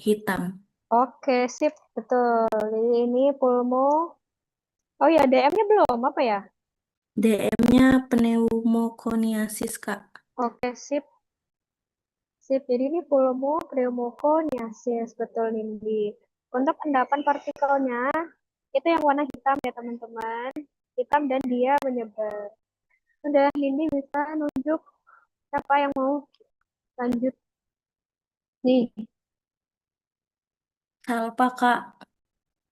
hitam. Oke, sip, betul. Jadi ini pulmo. Oh ya, DM-nya belum apa ya? DM-nya pneumokoniasis, Kak. Oke, sip, sip. Jadi ini pneumokoniasis, betul Nindi. Untuk endapan partikelnya, itu yang warna hitam ya teman-teman. Hitam dan dia menyebar. Udah, Nindi bisa nunjuk siapa yang mau lanjut nih. Salpa, Kak.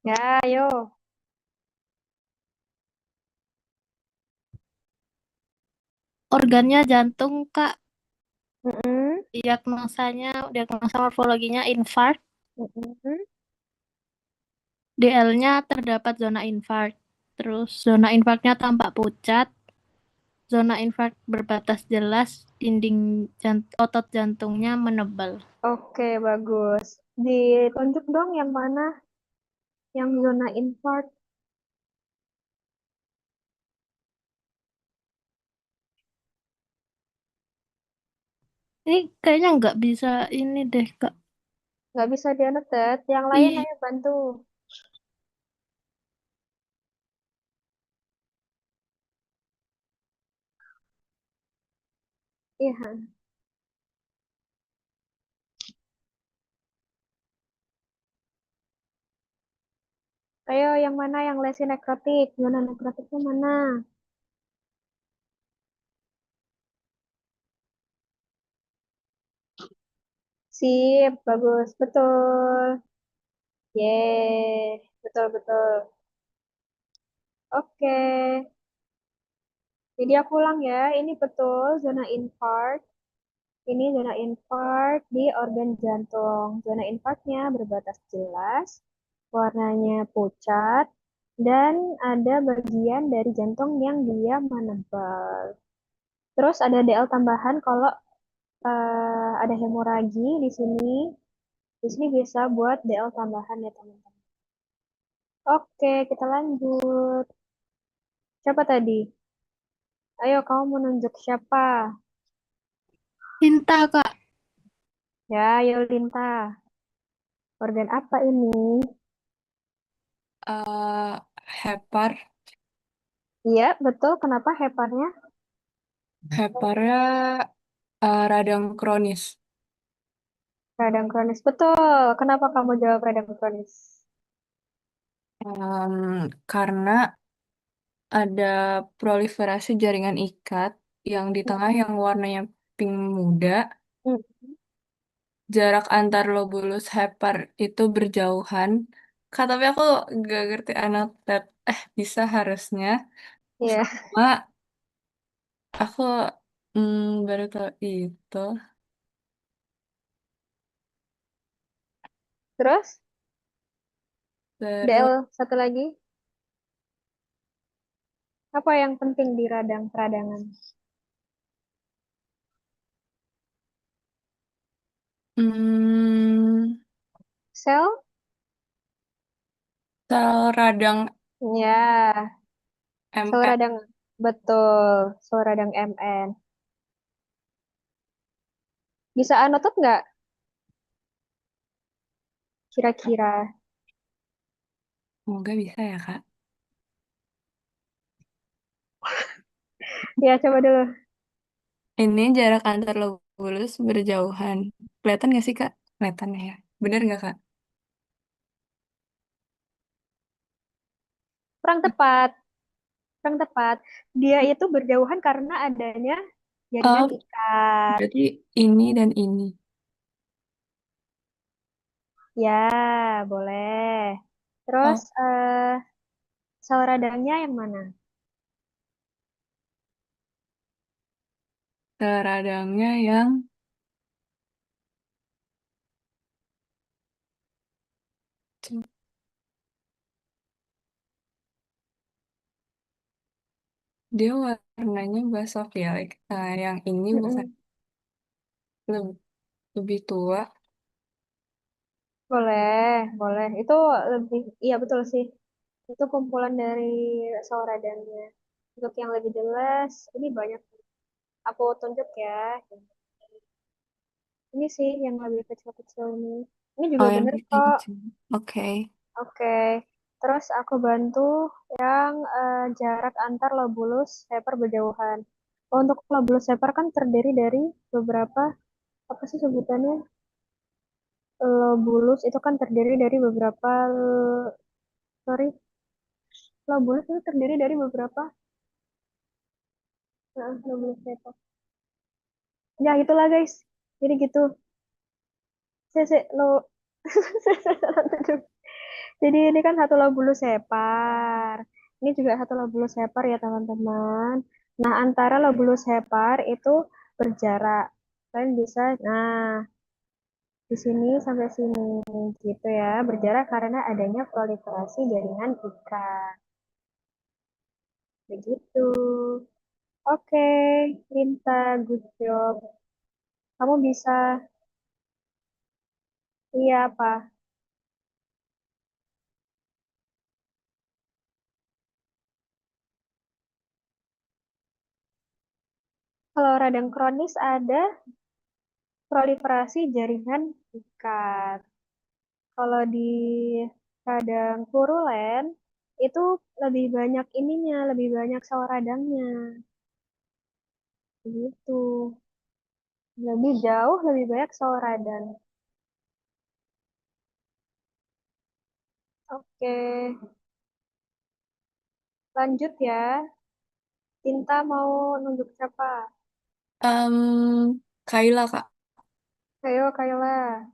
Ya, ayo. Organnya jantung, Kak. Mm-mm, Diagnosa morfologinya infark. mm-mm. DL-nya terdapat zona infark. Terus zona infarknya tampak pucat. Zona infark berbatas jelas. Otot jantungnya menebal. Oke, bagus. Ditunjuk dong yang mana yang zona infarct. Ini kayaknya nggak bisa ini deh, Kak. Nggak bisa dianotet. Yang lain Ih, ayo bantu. Iya. Ayo yang mana yang lesi nekrotik? Zona nekrotiknya mana? Sip, bagus. Betul. Yeay. Betul, betul. Oke. Jadi aku ulang ya. Ini betul zona infarct. Ini zona infarct di organ jantung. Zona infarktnya berbatas jelas, warnanya pucat, dan ada bagian dari jantung yang dia menebal. Terus ada DL tambahan kalau ada hemoragi di sini. Di sini bisa buat DL tambahan ya teman-teman. Oke, kita lanjut. Siapa tadi? Ayo kamu menunjuk siapa? tinta, Kak. Ya, Yolinta. Organ apa ini? Eh, Hepar. Iya, betul. Kenapa heparnya? Heparnya radang kronis. Radang kronis. Betul. Kenapa kamu jawab radang kronis? Karena ada proliferasi jaringan ikat yang di tengah yang warnanya pink muda, Hmm. jarak antar lobulus hepar itu berjauhan. Kak, tapi aku gak ngerti anotet. Bisa harusnya. Iya. Mak, aku baru tahu itu. Terus Terus, DL satu lagi. Apa yang penting di radang peradangan? hmm, Sel? sel radang Ya, sel MR. radang. Betul. Sel radang MN. Bisa anotot nggak kira-kira? Semoga bisa ya, Kak. Ya, coba dulu. Ini jarak antar lobulus berjauhan. Kelihatan nggak sih, Kak? Kelihatan ya. Bener nggak, Kak? Kurang tepat. Kurang tepat. Dia itu berjauhan karena adanya Oh, jaringan ikat. berarti ini dan ini. Ya, boleh. Terus Oh, sel radangnya yang mana? radangnya yang dia warnanya basofilik. Nah, yang ini bukan Mm-mm. lebih, lebih tua. Boleh, boleh. Itu lebih, iya betul sih. Itu kumpulan dari sel radangnya. Untuk yang lebih jelas, ini banyak. Aku tunjuk ya. Ini sih yang lebih kecil-kecil nih. Ini juga Oh, yang bener kayak kok. gitu. Oke. Oke. Terus aku bantu yang jarak antar lobulus Hepar berjauhan. Oh, untuk lobulus Hepar kan terdiri dari beberapa, apa sih sebutannya? Lobulus itu kan terdiri dari beberapa, sorry, lobulus itu terdiri dari beberapa, lobulus Hepar. Ya, itulah guys. Jadi gitu. Lo. Jadi ini kan satu lobulus hepar. Ini juga satu lobulus hepar ya teman-teman. Nah, antara lobulus hepar itu berjarak. Kalian bisa, nah, di sini sampai sini gitu ya. Berjarak karena adanya proliferasi jaringan ikat. Begitu. Oke, Linta, good job. Kamu bisa, iya apa? Kalau radang kronis ada proliferasi jaringan ikat. Kalau di radang purulen itu lebih banyak ininya, lebih banyak sel radangnya. Gitu. Lebih jauh, lebih banyak sel radang. Oke, lanjut ya. Tinta mau nunjuk siapa? Kaila, Kak. Ayo, Kayla.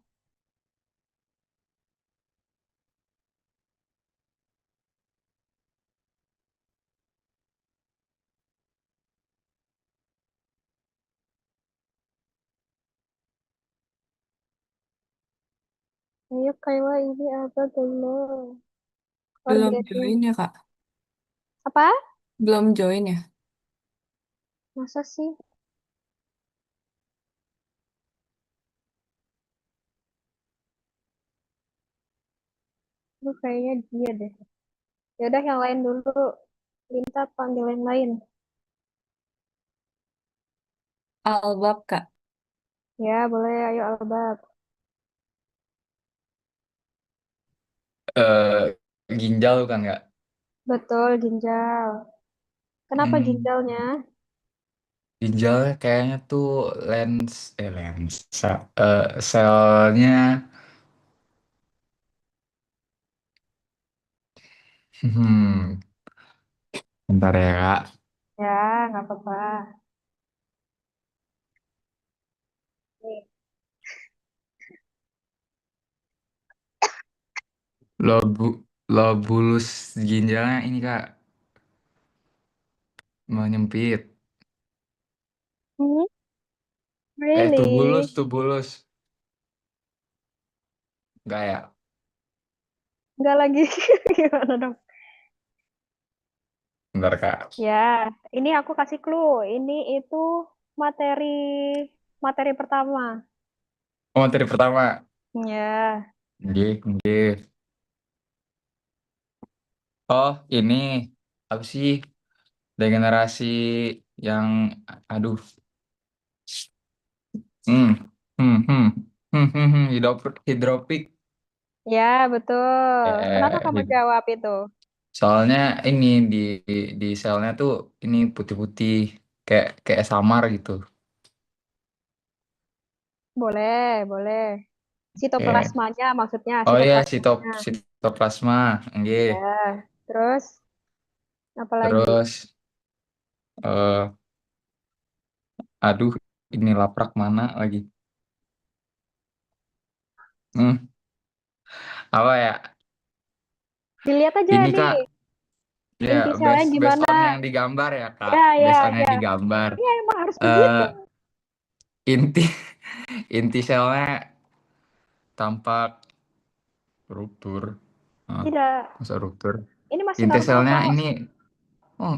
Ayo, Kayla, ini apa dulu? Belum Organnya. join ya, Kak? Apa? Belum join ya? Masa sih? Lu kayaknya dia deh. Ya udah yang lain dulu. Minta panggil yang lain. Albab, Kak. Ya, boleh. Ayo, Albab. eh Ginjal kan nggak? Betul, ginjal. Kenapa Hmm, ginjalnya? ginjal kayaknya tuh lensa selnya hmm bentar ya kak. Ya, nggak apa-apa. Nih. Lobu lobulus ginjalnya ini kak menyempit. Hmm, really? Tubulus nggak ya? Nggak lagi. Gimana dong? Bentar kak. Ya, ini aku kasih clue. Ini itu materi materi pertama. Oh, materi pertama. Ya, Nggih, nggih. Oh, ini apa sih degenerasi yang aduh. Hmm. Hidropik. ya betul. Kenapa kamu Hid- jawab itu? Soalnya ini di selnya tuh ini putih-putih kayak kayak samar gitu. Boleh, boleh. Kayak Sitoplasmanya maksudnya, oh iya sitoplasmanya. sitoplasma. Nggih. Ya, terus apa lagi? Terus eh aduh ini laprak mana lagi? Hmm, apa ya? Dilihat aja Ini nih, Kak, ya inti selnya based gimana. on yang digambar ya Kak. Ya, Based ya, on yang ya. digambar. Ya, emang harus eh begitu. inti inti selnya tampak ruptur. Ah, Tidak, masa ruptur? ini masih Inti normal selnya kok. ini oh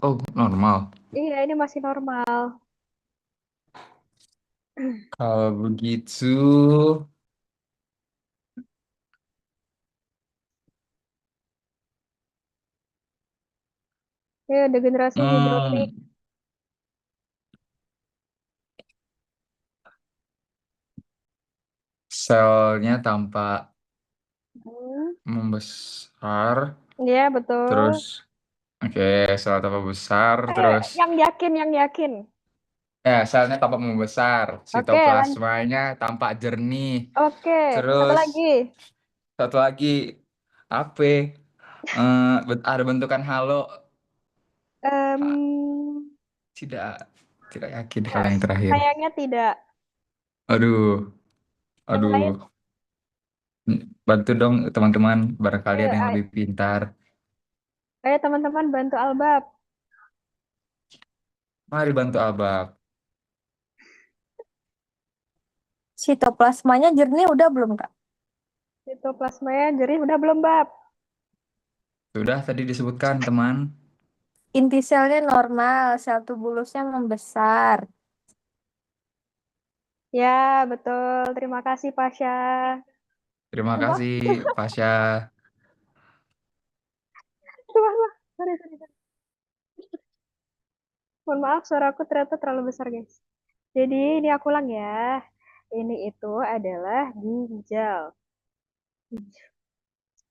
oh normal. Iya, ini masih normal. Kalau begitu, Ya, degenerasi hidrofik. hmm, selnya tampak Hmm. membesar, Iya, betul. terus oke, sel tampak besar, Eh, terus yang yakin, yang yakin. selnya tampak membesar, Oke, sitoplasmanya tampak jernih, Oke, satu terus lagi. satu lagi apa? Ada bentukan halo. Ah, Em, tidak, tidak yakin kalau yang terakhir. Sayangnya tidak. Aduh, Yang lain, aduh, bantu dong teman-teman, barangkali ayo, ada yang ayo, lebih pintar. ayo teman-teman bantu Albab. Mari bantu Abang. Sitoplasmanya jernih udah belum, Kak? Sitoplasmanya jadi udah belum, Bab? Sudah tadi disebutkan teman. Inti selnya normal, sel tubulusnya membesar. Ya, betul. Terima kasih, Pasha. Terima Mohon maaf, kasih, Pasha. mohon maaf. Sorry, sorry, sorry. Mohon maaf, suaraku ternyata terlalu besar, guys. Jadi, ini aku ulang ya. Ini itu adalah ginjal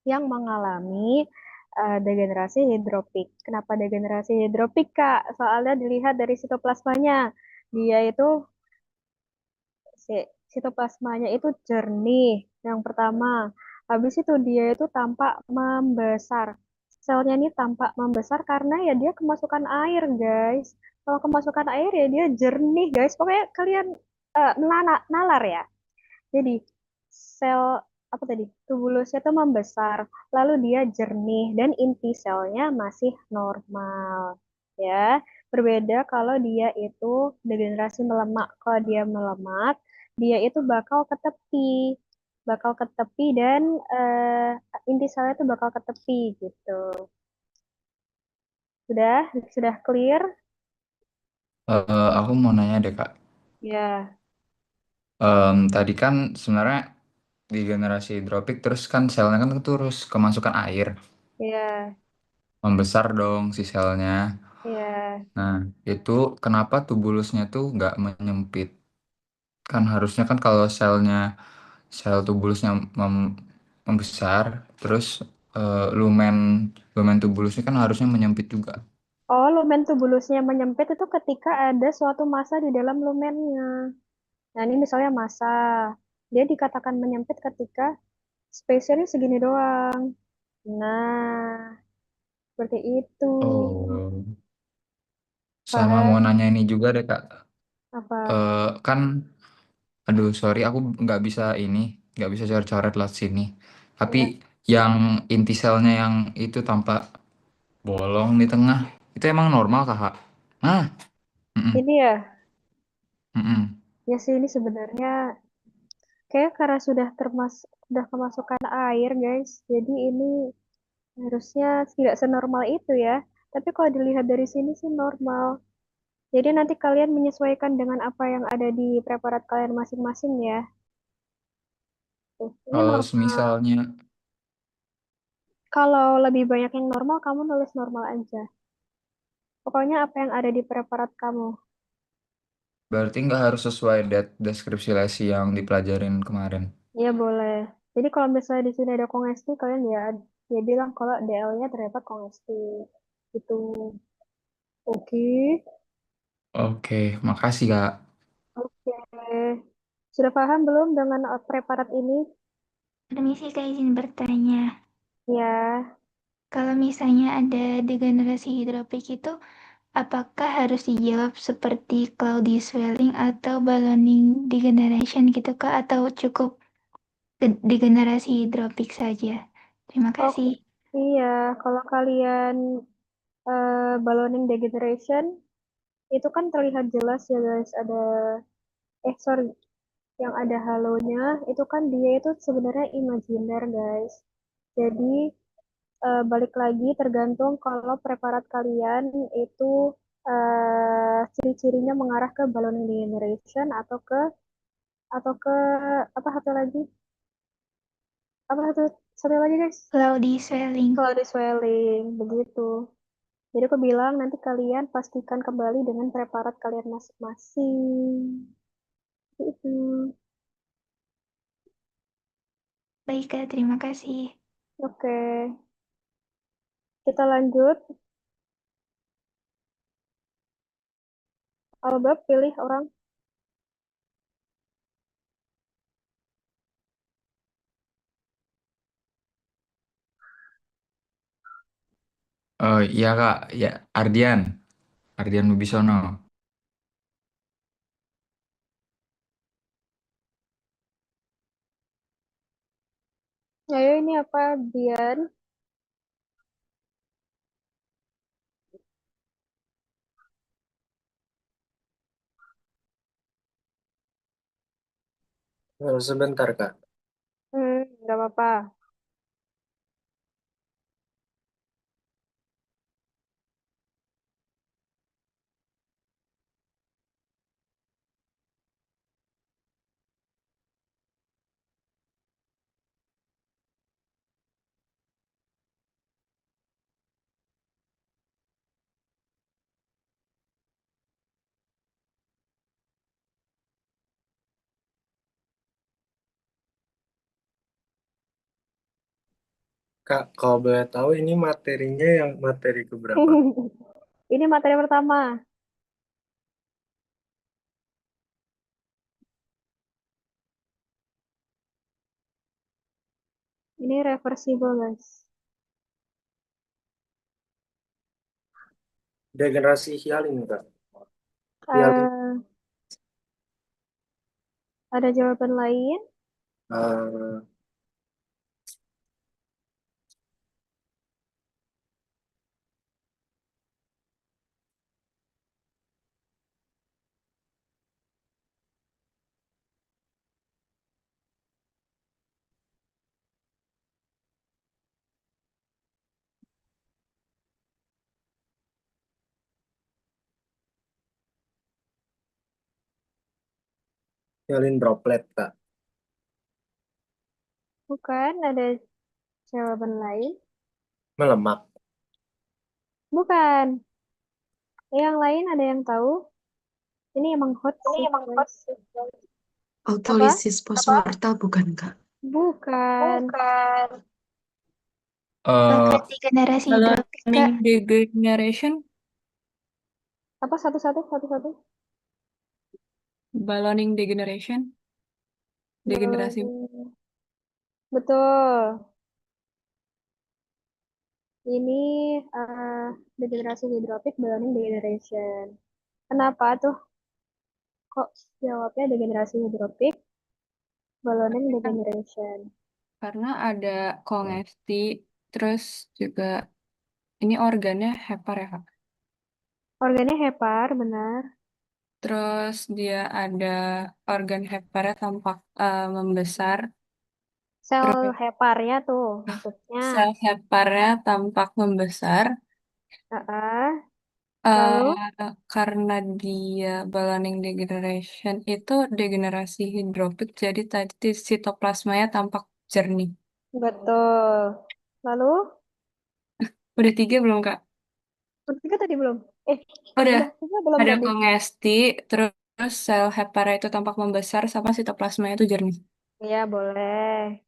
yang mengalami degenerasi hidropik. Kenapa degenerasi hidropik, Kak? Soalnya dilihat dari sitoplasmanya. Dia itu sitoplasmanya itu jernih. Yang pertama, habis itu dia itu tampak membesar. Selnya ini tampak membesar karena ya dia kemasukan air, guys. Kalau kemasukan air ya dia jernih, guys. Pokoknya kalian nalar ya. Jadi sel apa tadi? Tubulusnya itu membesar, lalu dia jernih dan inti selnya masih normal. Ya, berbeda kalau dia itu degenerasi melemak. Kalau dia melemak, dia itu bakal ke tepi dan inti selnya itu bakal ke tepi gitu. Sudah clear? Aku mau nanya deh, Kak. Ya, Tadi kan sebenarnya di generasi hidropik terus kan selnya kan terus kemasukan air. ya, Membesar dong si selnya. ya. Nah, itu kenapa tubulusnya tuh nggak menyempit? Kan harusnya kan kalau sel tubulusnya membesar, terus lumen lumen tubulusnya kan harusnya menyempit juga. Oh, lumen tubulusnya menyempit itu ketika ada suatu massa di dalam lumennya. Nah, ini misalnya massa. Dia dikatakan menyempit ketika space-nya segini doang. Nah, seperti itu. Oh, sama mau Paham? nanya ini juga deh Kak. Apa? Kan, aduh sorry aku nggak bisa coret-coret lewat sini. Tapi Ya. yang inti selnya yang itu tampak bolong di tengah, itu emang normal Kak? Ah, mm-mm, Ini ya, mm-mm. ya sih ini sebenarnya kayak karena sudah kemasukan air, guys. Jadi ini harusnya tidak senormal itu ya. Tapi kalau dilihat dari sini sih normal. Jadi nanti kalian menyesuaikan dengan apa yang ada di preparat kalian masing-masing ya. Tuh, ini Kalau normal. misalnya Kalau lebih banyak yang normal, kamu nulis normal aja. Pokoknya apa yang ada di preparat kamu. berarti nggak harus sesuai deskripsi lesi yang dipelajarin kemarin. Iya boleh. Jadi kalau misalnya di sini ada kongesti, kalian ya bilang kalau DL-nya terdapat kongesti. Gitu. Oke. Oke, makasih Kak. Oke. Sudah paham belum dengan preparat ini? Permisi Kak, izin bertanya. Ya. Kalau misalnya ada degenerasi hidropik itu, apakah harus dijawab seperti cloudy swelling atau ballooning degeneration gitu Kak? Atau cukup degenerasi hidropik saja? Terima Oh, kasih. iya. Kalau kalian ballooning degeneration, itu kan terlihat jelas ya guys. Sorry. Yang ada halonya, itu kan dia itu sebenarnya imajiner guys. Jadi balik lagi tergantung kalau preparat kalian itu ciri-cirinya mengarah ke ballooning degeneration atau ke apa satu lagi? Apa satu lagi guys? Cloudy swelling. Cloud swelling, begitu. Jadi aku bilang nanti kalian pastikan kembali dengan preparat kalian masing-masing. Itu. Baik, Kak, terima kasih. Oke, kita lanjut. Albab, pilih orang. Oh iya Kak, ya Ardian, Ardian Wibisono. Ayo, ini apa, Dian? Sebentar, Kak. Nggak apa-apa. Kak, kalau boleh tahu ini materinya yang materi keberapa? Ini materi pertama. Ini reversible, guys. Degenerasi hyaline, Kak. Hyaline, Eh, ada jawaban lain? eh, hyaline droplet, Kak. Bukan, ada jawaban lain? Melemak. Bukan. Yang lain ada yang tahu? Ini emang hot sih, guys. Apa? Autolisis postmortal bukan, Kak? Bukan. Apakah Eh degenerasi hidrofik, Kak? Ballooning degeneration, Apa satu-satu? ballooning degeneration, degenerasi. Betul. Ini eh, degenerasi hidrofik, ballooning degeneration. Kenapa tuh kok jawabnya degenerasi hidrofik, ballooning degeneration? Karena ada kongesti, terus juga ini organnya hepar ya Kak. Organnya hepar, benar. Terus dia ada organ heparnya tampak membesar. Sel Terus heparnya tuh maksudnya. sel heparnya tampak membesar. Heeh. eh, Lalu, karena dia ballooning degeneration itu degenerasi hidrofik, jadi tadi sitoplasmanya tampak jernih. betul. Lalu, Udah tiga belum Kak? ketiga tadi belum? Eh, Udah. udah tiga belum Ada tadi? kongesti, terus sel hepara itu tampak membesar, sama sitoplasmanya itu jernih. Iya, boleh.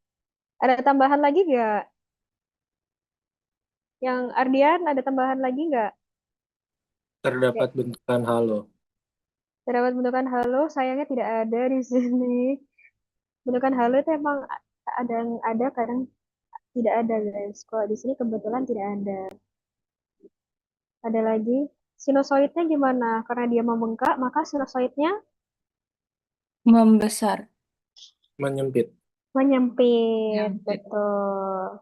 Ada tambahan lagi nggak? Yang Ardian ada tambahan lagi nggak? Terdapat Oke. bentukan halo. Terdapat bentukan halo, sayangnya tidak ada di sini. Bentukan halo itu emang ada yang ada, kadang tidak ada, guys. Kalau di sini kebetulan tidak ada. Ada lagi. Sinusoidnya gimana? Karena dia membengkak, maka sinusoidnya Membesar. Menyempit. menyempit. Nyempit. Betul.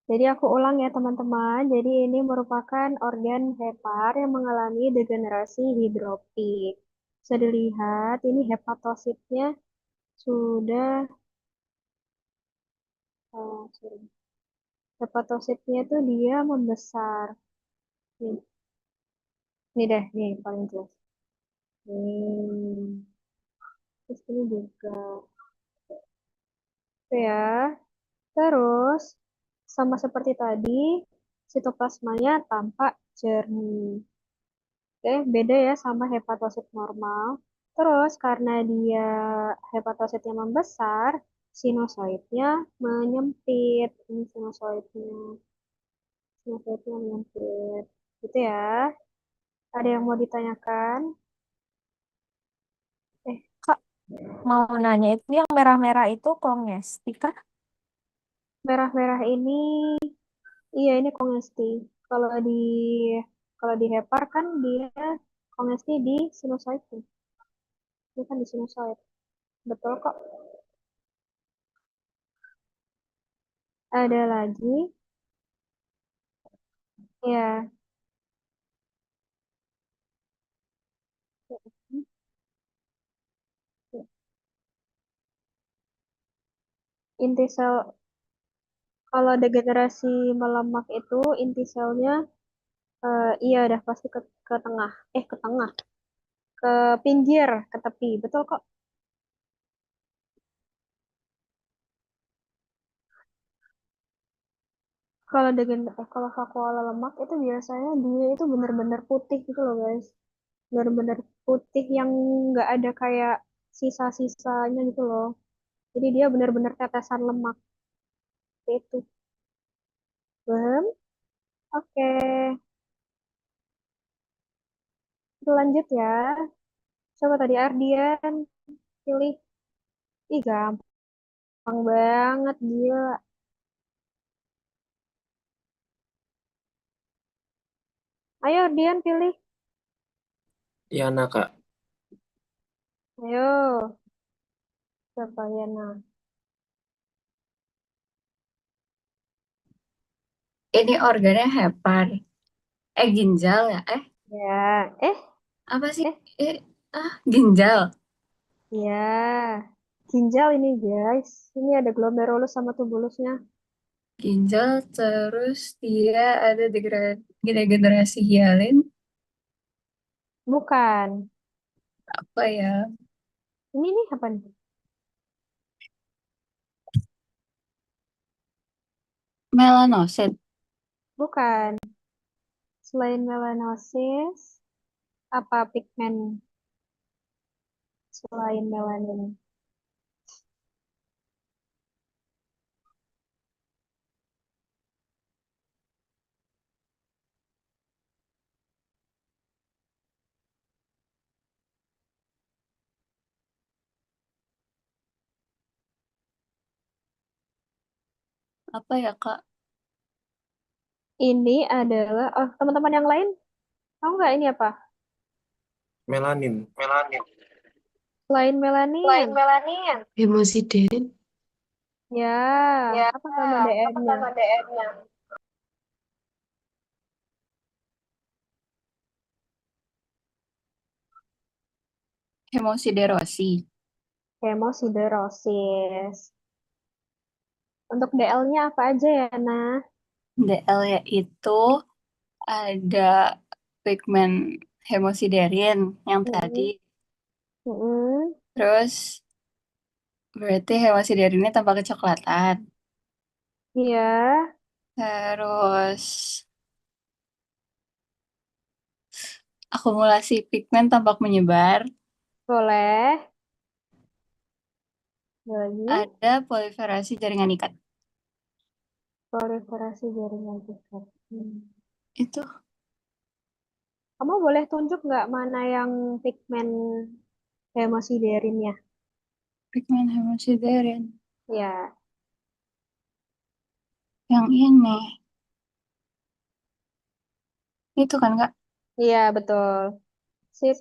Jadi aku ulang ya teman-teman. Jadi ini merupakan organ hepar yang mengalami degenerasi hidrofik. Bisa dilihat ini hepatositnya sudah sorry. Hepatositnya tuh dia membesar. Nih, nih deh, nih paling jelas. Terus ini juga. Oke ya. Terus sama seperti tadi, sitoplasmanya tampak jernih. Oke, beda ya sama hepatosit normal. Terus karena dia hepatositnya membesar, Sinusoidnya menyempit. Ini sinusoidnya menyempit. Gitu ya. Ada yang mau ditanyakan? Eh, Kak, mau nanya itu yang merah-merah itu kongesti kah? merah-merah ini, iya ini kongesti. Kalau di kalau di Hepar kan dia kongesti di sinusoid. Dia kan di sinusoid. Betul kok. Ada lagi? Ya. Inti sel kalau degenerasi melemak itu inti selnya iya udah pasti ke tengah. Ke tengah. Ke pinggir, ke tepi. Betul kok. Kalau vakuola lemak itu biasanya dia itu benar-benar putih gitu loh guys. Benar-benar putih yang nggak ada kayak sisa-sisanya gitu loh. Jadi dia benar-benar tetesan lemak. Itu. Paham? Oke. Kita lanjut ya. Coba tadi Ardian pilih. Ih gampang banget gila. Ayo Ardian pilih. Yana, Kak. Ayo. Siapa ya nah? Ini organnya hepar. Ginjal ya? Ya. Apa sih? Eh. Ginjal. Ya. Ginjal ini guys. Ini ada glomerulus sama tubulusnya. Ginjal, terus dia ada degenerasi hialin. Bukan. Apa ya? Ini nih apa nih? Melanosit. Bukan. Selain melanosis, apa pigmen selain melanin? Apa ya, Kak? Ini adalah, teman-teman yang lain tahu nggak ini apa? Melanin. Selain melanin. Hemosiderin. Ya, apa nama DR-nya? Hemosiderosi. Hemosiderosis. Untuk DL-nya apa aja ya, Nah? DL-nya itu ada pigmen hemosiderin yang tadi. Mm-mm. Terus berarti hemosiderin ini tampak kecoklatan. Iya, Terus akumulasi pigmen tampak menyebar. boleh. Lagi, Ada proliferasi jaringan ikat. proliferasi jaringan ikat. Itu Kamu boleh tunjuk nggak mana yang pigmen hemosiderin-nya? pigmen hemosiderin. Ya, Yang ini. Itu kan, Kak? iya betul. Sip,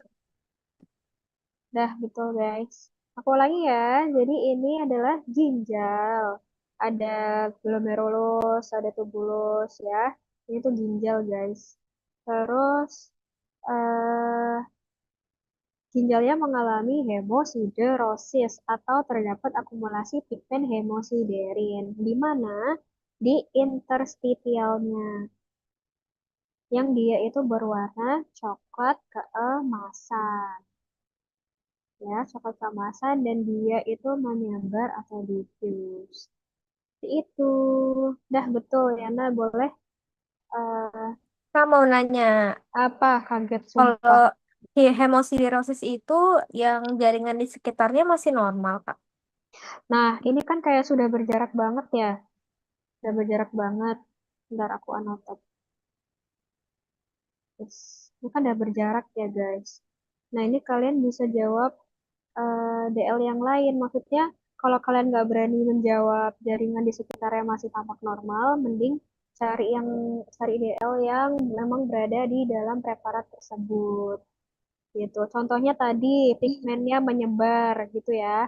dah betul guys. Aku lagi ya. Jadi ini adalah ginjal. Ada glomerulus, ada tubulus ya. Ini tuh ginjal guys. Terus eh, ginjalnya mengalami hemosiderosis atau terdapat akumulasi pigmen hemosiderin. Di mana? Di interstitialnya. Yang dia itu berwarna coklat keemasan. Ya, coklat keemasan dan dia itu menyebar atau diffuse. Itu. Dah betul ya, Nah boleh. eh, Kak mau nanya, apa kaget kalau sumpah. hemosiderosis itu yang jaringan di sekitarnya masih normal, Kak? Nah, ini kan kayak sudah berjarak banget ya. Sudah berjarak banget. Bentar aku anotot. Yes. Ini kan udah berjarak ya, guys. Nah, ini kalian bisa jawab DL yang lain. Maksudnya, kalau kalian nggak berani menjawab jaringan di sekitarnya masih tampak normal, mending cari DL yang memang berada di dalam preparat tersebut. Gitu. Contohnya tadi pigmennya menyebar gitu ya.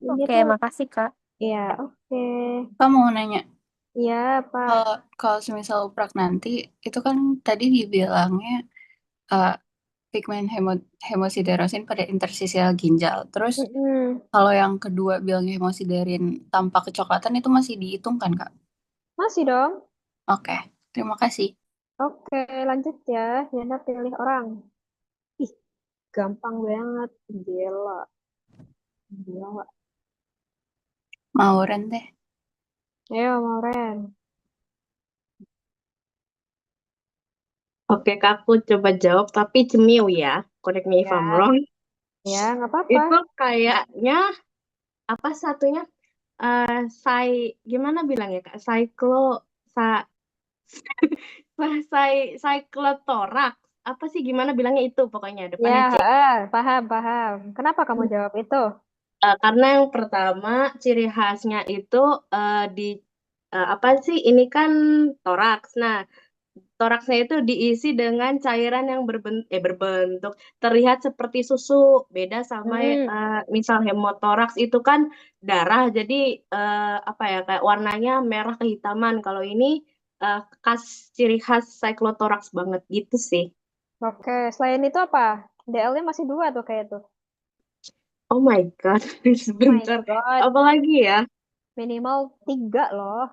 Ini Oke, tuh makasih, Kak. ya oke. Kamu mau nanya, Iya, Pak. kalau kalau semisal uprak nanti, itu kan tadi dibilangnya uh, pigmen hemosiderosin pada interstisial ginjal. Terus Mm-mm. kalau yang kedua bilangnya hemosiderin tanpa kecoklatan itu masih dihitung kan, Kak? Masih dong. Oke, terima kasih. Oke, lanjut ya. Yana pilih orang. Ih, gampang banget. Gila. Gila. Mauren deh. Ayo, Mauren. Oke, Kak, aku coba jawab, tapi cemil ya. Correct me if I'm Ya, wrong. ya, nggak apa-apa. Itu kayaknya apa satunya? Gimana bilangnya, Kak? Sa, Cyclothoraks. Apa sih gimana bilangnya itu pokoknya Ya, depannya C. paham, paham. Kenapa kamu jawab itu? Karena yang pertama ciri khasnya itu di apa sih? Ini kan toraks. Nah, toraksnya itu diisi dengan cairan yang berbentuk terlihat seperti susu. Beda sama Hmm, misal hemotoraks itu kan darah, jadi apa ya kayak warnanya merah kehitaman. Kalau ini khas ciri khas cyclothoraks banget gitu sih. oke. Selain itu apa? DL-nya masih dua tuh kayak tuh. Oh my God, Oh my sebentar. God. Apalagi ya? Minimal tiga loh.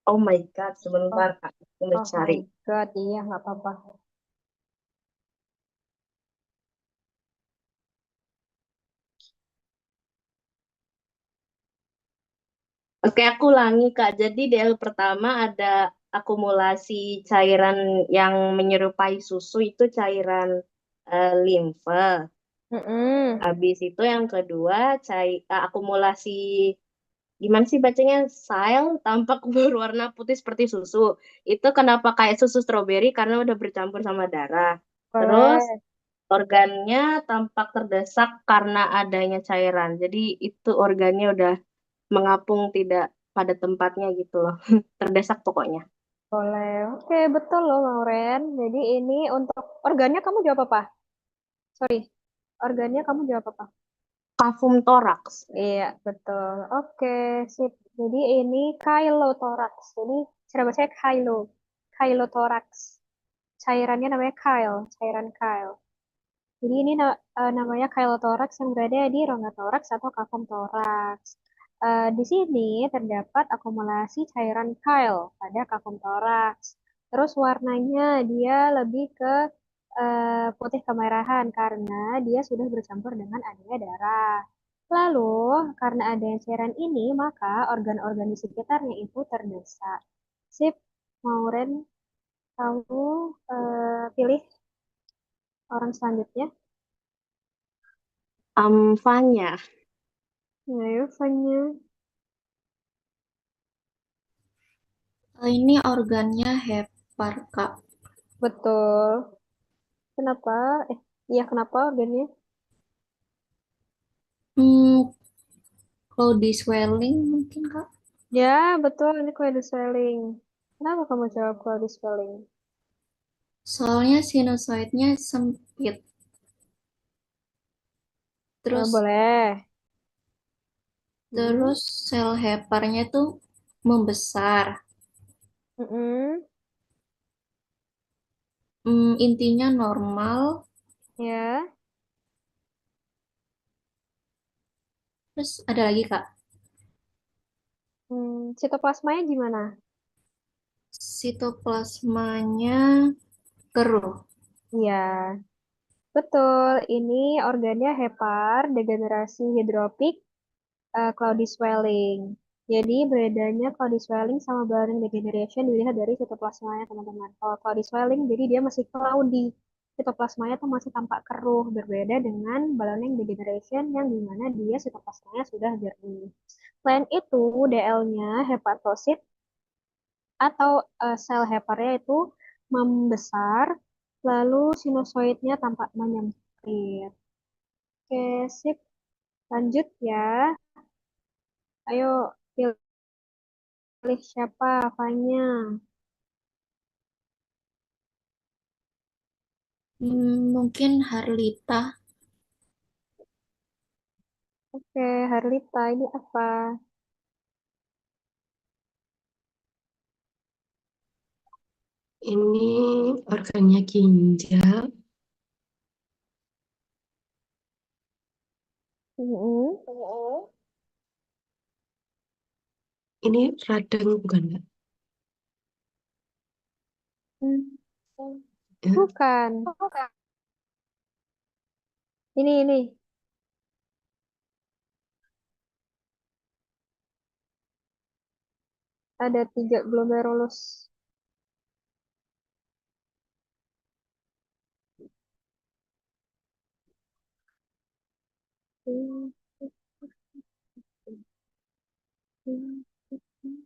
Oh my God, Oh, sebentar Kak. Aku oh my mencari. God. Iya, nggak apa-apa. Oke, aku ulangi Kak. Jadi DL pertama ada akumulasi cairan yang menyerupai susu itu cairan limfe. Mm-mm. Habis itu yang kedua akumulasi gimana sih bacanya? Sil tampak berwarna putih seperti susu. Itu kenapa kayak susu stroberi karena udah bercampur sama darah. Terus Boleh. organnya tampak terdesak karena adanya cairan. Jadi itu organnya udah mengapung tidak pada tempatnya gitu loh. Terdesak pokoknya. Boleh. Oke, betul loh, Mauren. Jadi ini untuk organnya kamu jawab apa? Sorry, organnya kamu jawab apa? Kafum toraks. Iya, betul. Oke, sip. Jadi ini chylothorax. Jadi cara bacanya chylothorax. Cairannya namanya cairan chyle. Jadi ini namanya chylothorax yang berada di rongga toraks atau kafum toraks. Di sini terdapat akumulasi cairan chyle pada kafum toraks. Terus warnanya dia lebih ke putih kemerahan karena dia sudah bercampur dengan adanya darah. Lalu, karena adanya cairan ini, maka organ-organ di sekitarnya itu terdesak. Sip, Mauren, kamu pilih orang selanjutnya. Fanya. Ayo, Fanya. Ini organnya hepar, Kak. Betul. Kenapa? Eh, iya kenapa organnya? Hmm, Cloudy swelling mungkin, Kak. Ya, betul. Ini cloudy swelling. Kenapa kamu jawab cloudy swelling? Soalnya sinusoidnya sempit. Terus Boleh. Hmm. terus sel heparnya tuh membesar. Mm-mm. Intinya normal. Ya. Terus ada lagi, Kak. Sitoplasmanya gimana? Sitoplasmanya keruh. Ya, betul. Ini organnya hepar, degenerasi hidropik, cloudy swelling. Jadi bedanya cloudy swelling sama Blauring degeneration dilihat dari sitoplasmanya teman-teman. Kalau cloudy swelling, jadi dia masih cloudy. sitoplasmanya tuh masih tampak keruh, berbeda dengan ballooning degeneration yang dimana dia sitoplasmanya sudah jernih. Selain itu, DL-nya hepatosit atau sel heparnya itu membesar, lalu sinusoidnya tampak menyempit. Oke, sip. Lanjut ya. Ayo pilih siapa Fanya. Mungkin Harlita. Oke, Harlita ini apa? Ini organnya ginjal. Mm-mm. Ini radang bukan Kak? Hmm, Ya. Bukan. Ini. Ada 3 glomerulus. Hmm, hmm, hmm.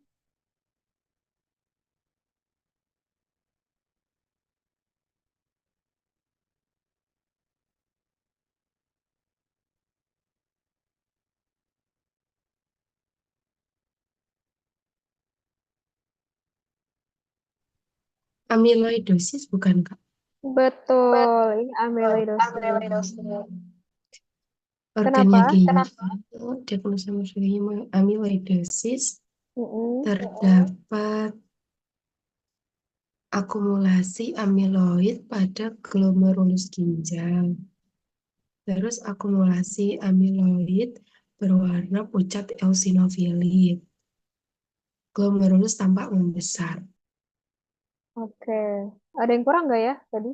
Amyloidosis bukan Kak? Betul, ini amyloidosis. Organnya Kenapa? ginjal. Diagnosa maksudnya amyloidosis Mm-mm. terdapat akumulasi amiloid pada glomerulus ginjal. Terus akumulasi amiloid berwarna pucat eosinofilit. Glomerulus tampak membesar. Oke. Ada yang kurang nggak ya tadi?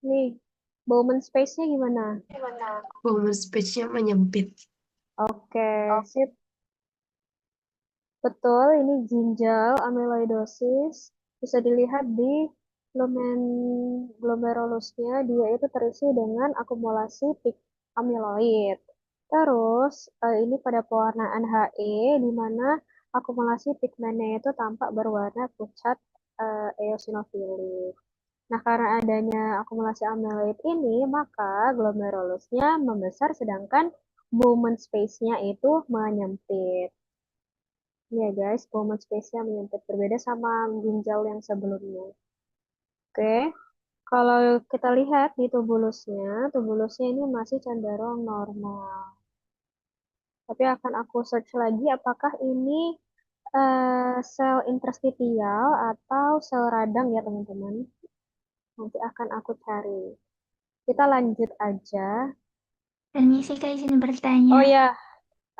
Nih, Bowman space-nya gimana? Bowman space-nya menyempit. Oke, sip. Betul, ini ginjal amyloidosis. Bisa dilihat di lumen glomerulusnya, dia itu terisi dengan akumulasi peak amyloid. Terus, ini pada pewarnaan He, di mana akumulasi pigmennya itu tampak berwarna pucat eosinofilik. Nah, karena adanya akumulasi amyloid ini, maka glomerulusnya membesar sedangkan Bowman space-nya itu menyempit. Ya guys, Bowman space-nya menyempit berbeda sama ginjal yang sebelumnya. Oke, kalau kita lihat di tubulusnya ini masih cenderung normal. Tapi akan aku search lagi apakah ini sel interstitial atau sel radang ya teman-teman. Nanti akan aku cari. Kita lanjut aja. Permisi Kak, izin Oh bertanya. ya,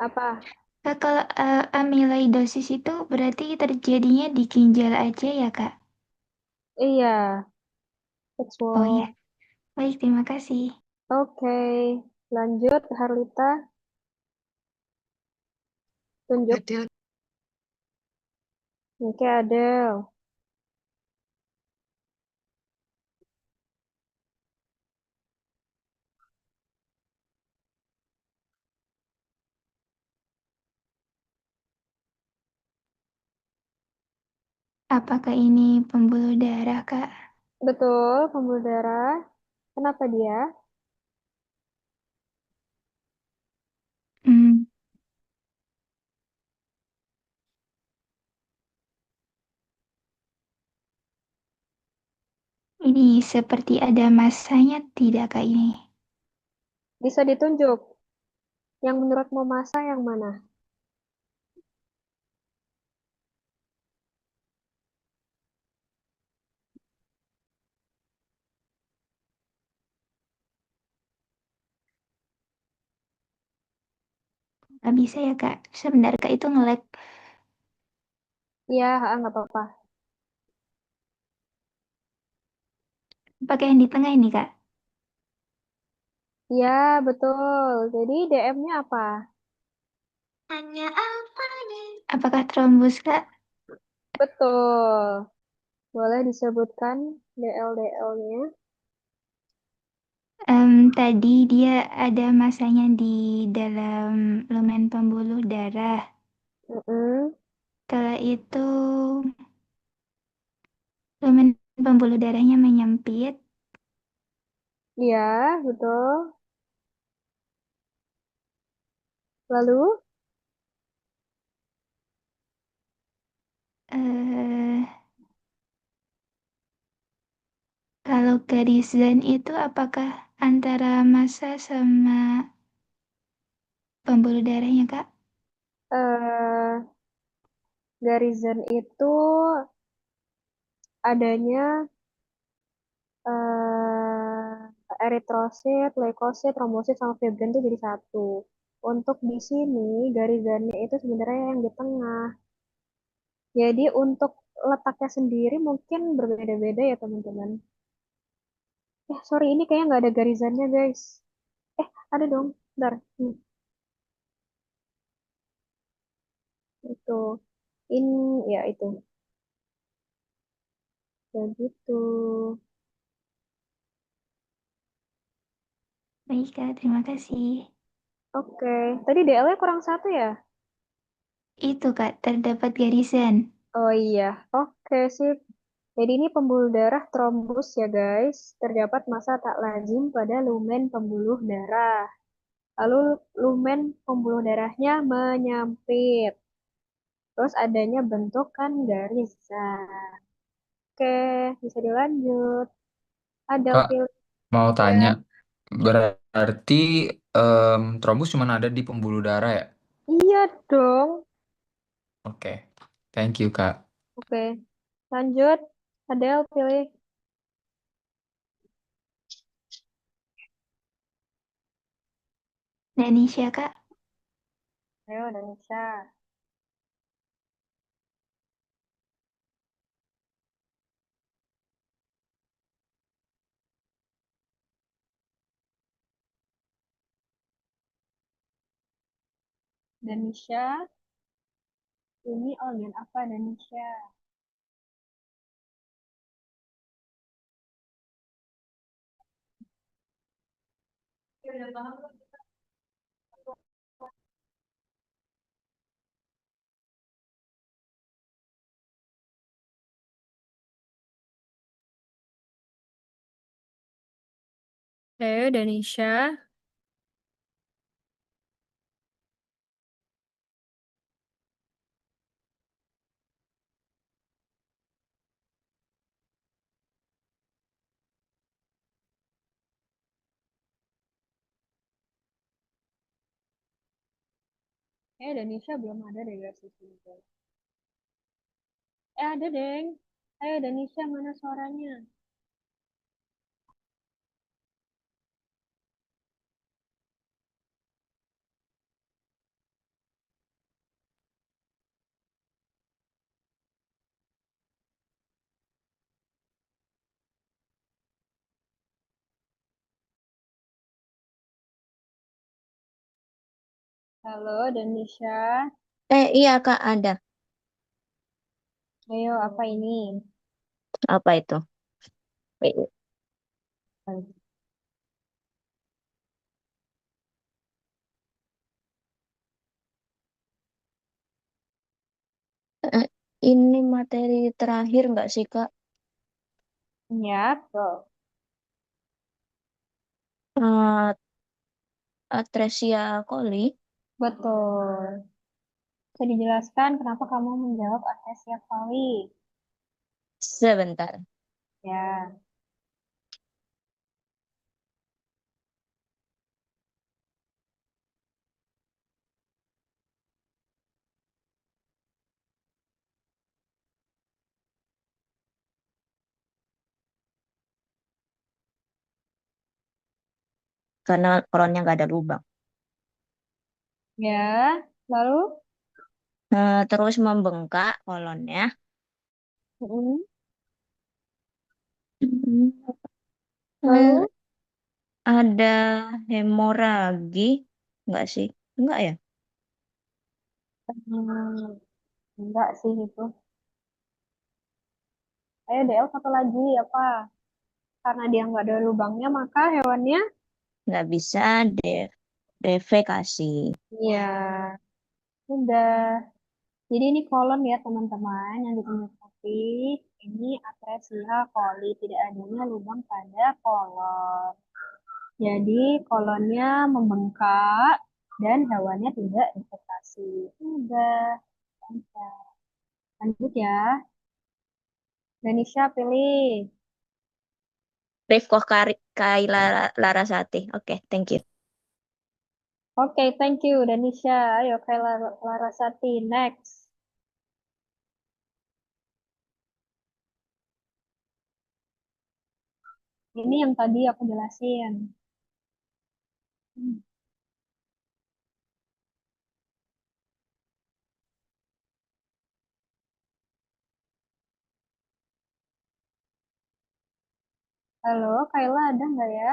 apa? Kak, kalau amyloidosis itu berarti terjadinya di ginjal aja ya, Kak? Iya, Oh betul. ya, baik, terima kasih. Oke, lanjut Harlita, tunjuk. Adel, Oke, Adel. Apakah ini pembuluh darah, Kak? Betul, pembuluh darah. Kenapa dia? Hmm, ini seperti ada masanya tidak, Kak, ini? Bisa ditunjuk. Yang menurutmu masa yang mana? Nggak bisa ya, Kak? Sebentar, Kak, itu nge-lag. Iya, nggak apa-apa. Pakai yang di tengah ini, Kak. Iya, betul. Jadi DM-nya apa? Apakah trombus, Kak? Betul. Boleh disebutkan DL-DL-nya. Tadi dia ada masanya di dalam lumen pembuluh darah. Mm-mm. Setelah itu lumen pembuluh darahnya menyempit. Iya, betul. Lalu, eh Kalau garis Zen itu apakah antara massa sama pembuluh darahnya, Kak? eh garis Zen itu adanya eritrosit, leukosit, trombosit, sama fibrin itu jadi satu. Untuk di sini garis Zen-nya itu sebenarnya yang di tengah. Jadi untuk letaknya sendiri mungkin berbeda-beda ya teman-teman. Sorry, ini kayaknya nggak ada garisannya guys. Ada dong. Bentar. Itu. In, ya itu. Ya gitu. Baik, Kak. Terima kasih. Oke. Tadi DL-nya kurang satu ya? Itu, Kak, terdapat garisan. Oh iya. Oke, sip. Jadi ini pembuluh darah trombus ya guys. Terdapat massa tak lazim pada lumen pembuluh darah. Lalu lumen pembuluh darahnya menyempit. Terus adanya bentukan garisan. Oke, bisa dilanjut. Ada Kak, pil mau ya. tanya, berarti trombus cuma ada di pembuluh darah ya? Iya dong. Oke, thank you, Kak. Oke, lanjut. Adel pilih. Danisha, Kak. Ayo, Danisha. Danisha, ini organ apa Danisha? Ya, udah paham belum? Ayo, Danisha. Danisha belum ada deh guys di sini, guys. Ada, Deng. Ayo, Danisha, mana suaranya? Halo, Danisha. Iya Kak, ada. Ayo, apa ini? Apa itu? Wait, eh, ini materi terakhir nggak sih Kak? Ya, betul. Eh, Atresia coli. Betul. Bisa dijelaskan kenapa kamu menjawab Atresia coli? Sebentar. Ya. Karena kolonnya nggak ada lubang. Ya. Lalu? Terus membengkak kolonnya. Mm-mm. Hmm, eh, Lalu? ada hemoragi. Nggak sih? Nggak ya? Hmm, enggak sih itu. Ayo DL satu lagi apa? Karena dia nggak ada lubangnya, maka hewannya Nggak bisa defekasi. iya. Udah. Jadi ini kolon ya teman-teman yang ditunggu topik. Ini Atresia coli, tidak adanya lubang pada kolon. Jadi kolonnya membengkak dan hewannya tidak infektasi. Udah. Lancar. Lanjut ya. Danisha pilih. Rifko Kaila Larasati. Oke, thank you. Oke, thank you Danisha. Ayo Kayla Larasati next. Ini yang tadi aku jelasin. Hmm. Halo, Kayla ada nggak ya?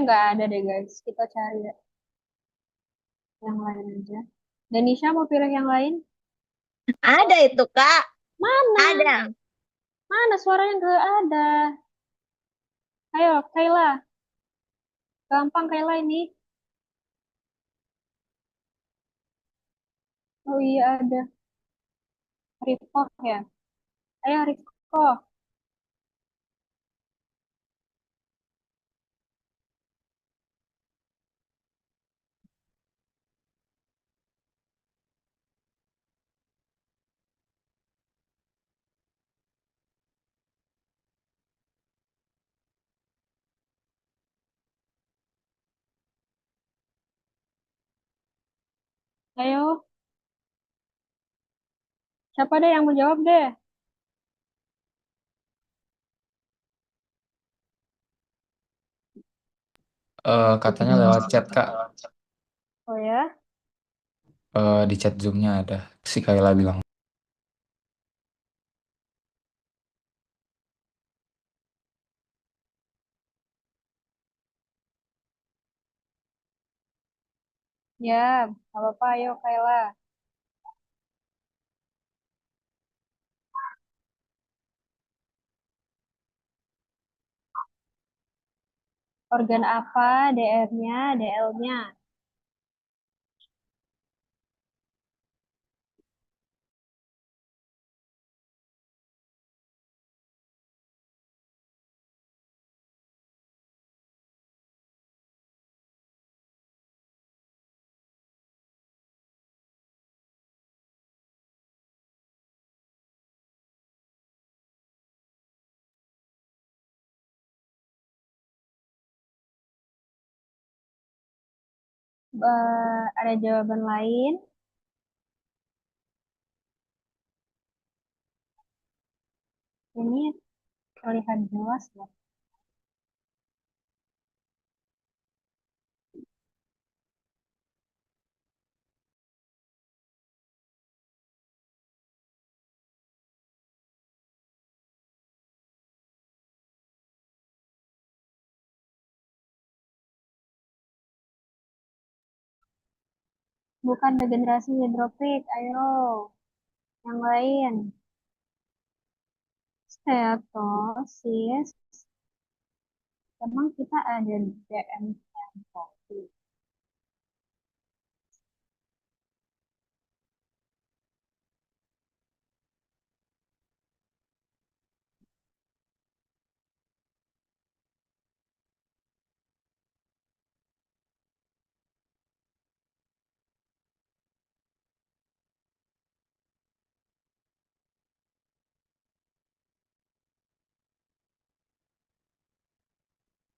Nggak ada deh guys. Kita cari ya yang lain aja. Danisha mau pilih yang lain? Ada itu, Kak. Mana? Ada. Mana suaranya nggak ada? Ayo, Kayla. Gampang Kayla ini. Oh iya ada. Rifko ya. Ayo Rifko. Ayo. Siapa deh yang mau jawab deh? Katanya lewat chat Kak. Oh ya. Di chat Zoom-nya ada si Kayla bilang. Ya, nggak apa-apa. Ayo Kayla. Organ apa? DR-nya, DL-nya. Ada jawaban lain? Ini terlihat jelas loh. Bukan degenerasi hidrofik, ayo. Yang lain. Steatosis. Emang kita ada DM kopi.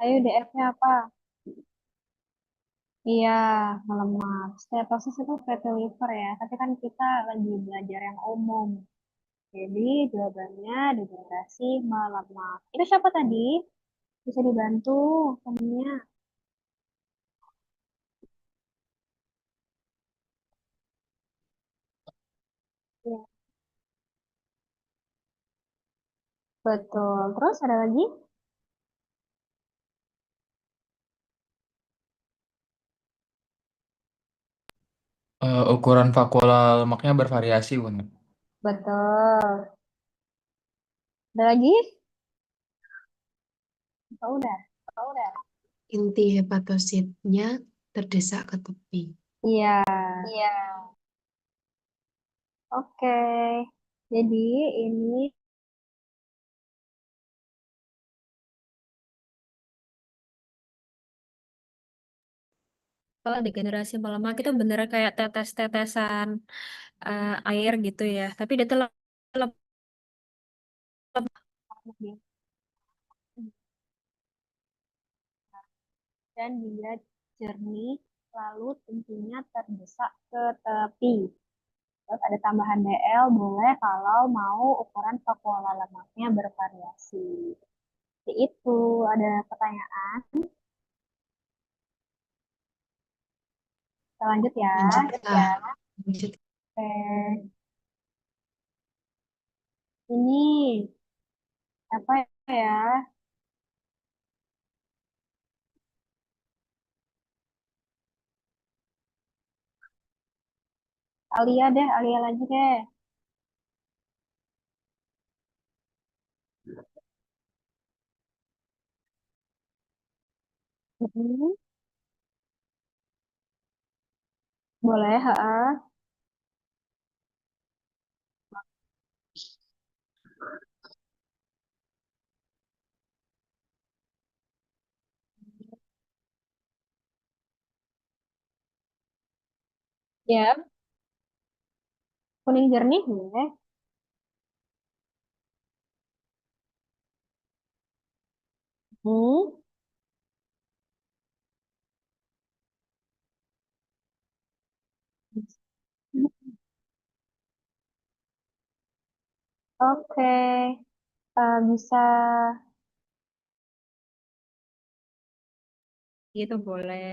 Ayo DF-nya apa? Iya, melemak. Steatosis itu fatty liver ya. Tapi kan kita lagi belajar yang umum. Jadi jawabannya degenerasi melemak. Itu siapa tadi? Bisa dibantu temennya. Ya, betul. Terus ada lagi? Ukuran vakuola lemaknya bervariasi, Bun. Betul. Ada lagi? Oh, udah. Inti hepatositnya terdesak ke tepi. Iya. Oke. Jadi ini Kalau degenerasi lemak itu beneran kayak tetes-tetesan air gitu ya. Tapi dia tuh dan dia jernih, lalu tentunya terdesak ke tepi. Terus ada tambahan DL boleh kalau mau ukuran vakuola lemaknya bervariasi. Seperti itu, ada pertanyaan. Kita lanjut ya. Lanjut, Kak. Lanjut. Oke. Ini apa ya? Alia lagi deh. Mm-mm. Boleh, heeh. Ya, kuning jernih boleh. Hmm. Oke, bisa gitu boleh.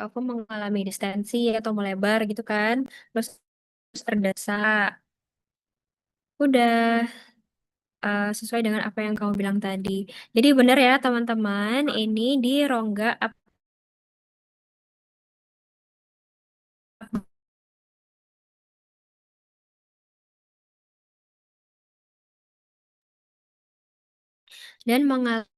Aku mengalami distensi atau melebar gitu kan. Terus terdesak. Udah sesuai dengan apa yang kamu bilang tadi. Jadi benar ya teman-teman, ini di rongga dan mengalami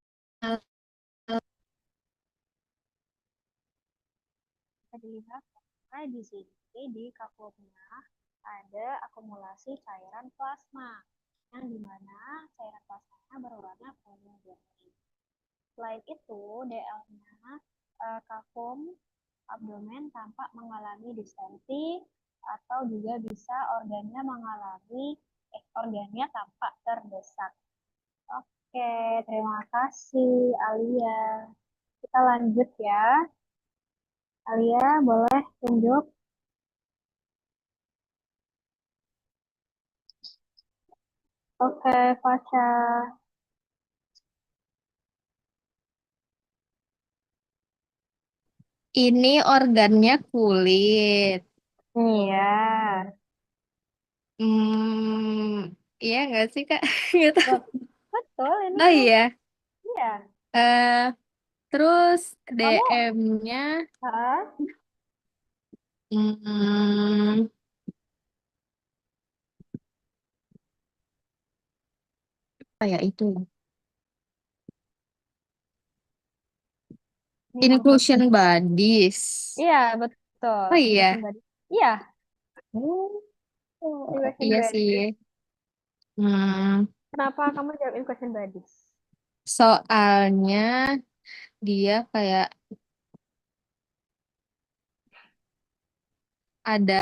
bisa dilihat bahwa di sini di kapurnya ada akumulasi cairan plasma yang dimana cairan plasmanya berwarna kuning jernih. Selain itu, DL-nya kafum abdomen tampak mengalami distensi atau juga bisa organnya tampak terdesak. Oke, terima kasih Alia. Kita lanjut ya. Alia, boleh tunjuk. Oke, Fasha. Ini organnya kulit. Iya. Iya nggak sih, Kak? Nggak tahu. Betul ini. Oh iya. Iya. Eh, terus Kamu, DM-nya Hah? hmm, kayak itu. Ini apa? Inclusion bodies. Iya, betul. Oh iya. Inclusion body. Iya, Oh, inclusion iya body. sih. Hmm, Kenapa kamu jawab inclusion bodies? soalnya dia kayak ada